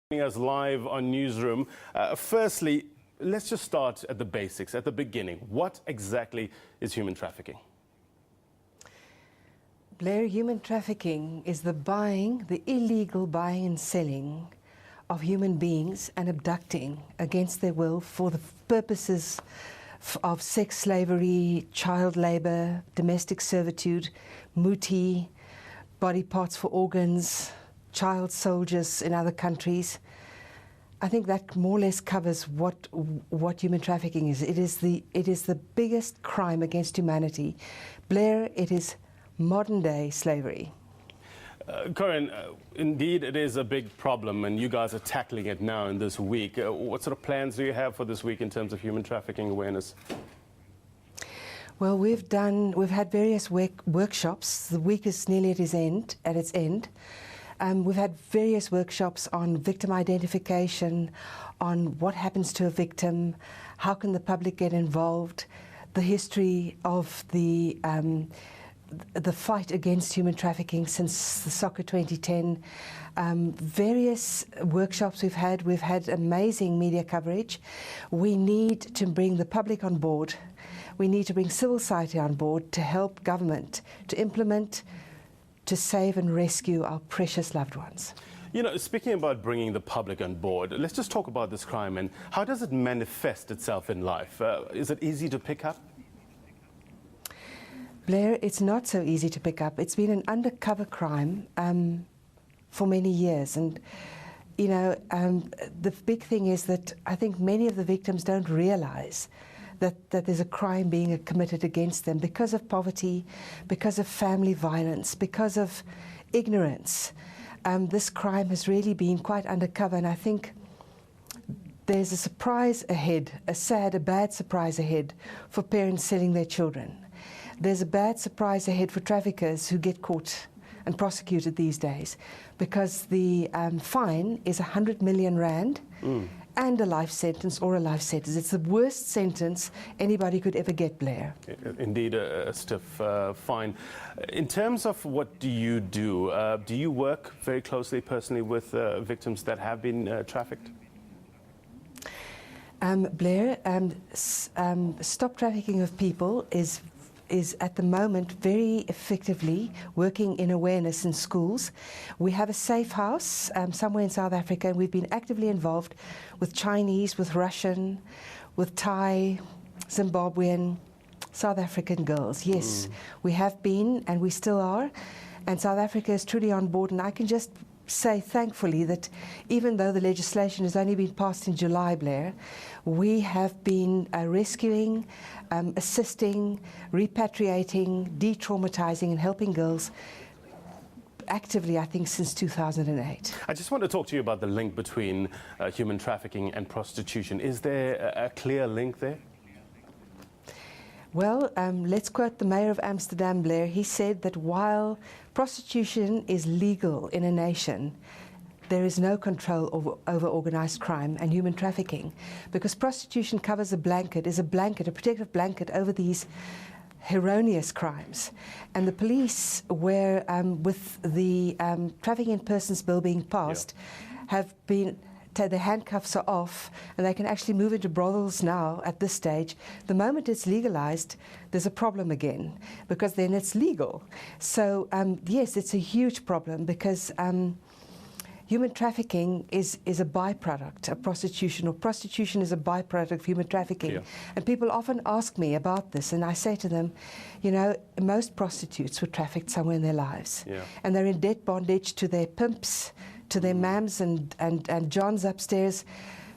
Us live on Newsroom. Firstly, let's just start at the basics, at the beginning. What exactly is human trafficking? Blair, human trafficking is the illegal buying and selling of human beings and abducting against their will for the purposes of sex slavery, child labor, domestic servitude, muti, body parts for organs, child soldiers in other countries. I think that more or less covers what human trafficking is. It is the biggest crime against humanity. Blair, it is modern day slavery. Corinne, indeed it is a big problem and you guys are tackling it now in this week. What sort of plans do you have for this week in terms of human trafficking awareness? Well, we've had various workshops. The week is nearly at its end. We've had various workshops on victim identification, on what happens to a victim, how can the public get involved, the history of the fight against human trafficking since the soccer 2010. Various workshops we've had amazing media coverage. We need to bring the public on board. We need to bring civil society on board to help government to implement, to save and rescue our precious loved ones. You know, speaking about bringing the public on board, let's just talk about this crime and how does it manifest itself in life? Is it easy to pick up? Blair, it's not so easy to pick up. It's been an undercover crime for many years. And, you know, the big thing is that I think many of the victims don't realize that there's a crime being committed against them because of poverty, because of family violence, because of ignorance. This crime has really been quite undercover, and I think there's a surprise ahead, a bad surprise ahead for parents selling their children. There's a bad surprise ahead for traffickers who get caught and prosecuted these days, because the fine is 100 million rand. And a life sentence or a life sentence. It's the worst sentence anybody could ever get, Blair. Indeed, a stiff fine. In terms of what do you work very closely personally with victims that have been trafficked? Blair, Stop Trafficking of People is at the moment very effectively working in awareness in schools. We have a safe house somewhere in South Africa, and we've been actively involved with Chinese, with Russian, with Thai, Zimbabwean, South African girls. Yes, we have been and we still are, and South Africa is truly on board, and I can just say thankfully that even though the legislation has only been passed in July, Blair, we have been rescuing, assisting, repatriating, de-traumatizing and helping girls actively, I think, since 2008. I just want to talk to you about the link between human trafficking and prostitution. Is there a clear link there? Well, let's quote the mayor of Amsterdam, Blair. He said that while prostitution is legal in a nation, there is no control over organised crime and human trafficking, because prostitution covers a protective blanket over these erroneous crimes. And the police were, with the Trafficking in Persons Bill being passed, have been the handcuffs are off and they can actually move into brothels now at this stage. The moment it's legalized, there's a problem again, because then it's legal. So yes, it's a huge problem, because human trafficking is a byproduct of prostitution, or prostitution is a byproduct of human trafficking. Yeah. And people often ask me about this, and I say to them, you know, most prostitutes were trafficked somewhere in their lives. Yeah. And they're in debt bondage to their pimps, to their mams and Johns upstairs.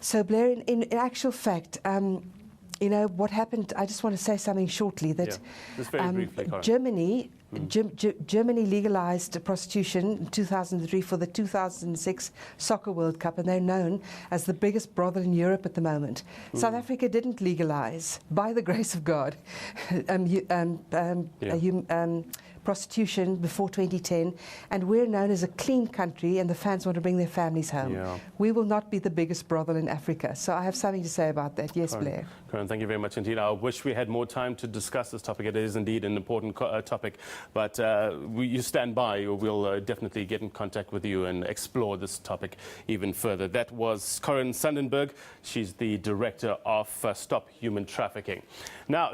So Blair, in actual fact, you know, what happened, I just want to say something shortly, that just very briefly, Germany legalized prostitution in 2003 for the 2006 Soccer World Cup, and they're known as the biggest brothel in Europe at the moment. South Africa didn't legalize, by the grace of God, prostitution before 2010, and we're known as a clean country, and the fans want to bring their families home. Yeah. We will not be the biggest brothel in Africa. So I have something to say about that. Yes, Blair. Karen, thank you very much indeed. I wish we had more time to discuss this topic. It is indeed an important topic, but you stand by. We'll definitely get in contact with you and explore this topic even further. That was Sanden-bergh. She's the director of Stop Human Trafficking. Now.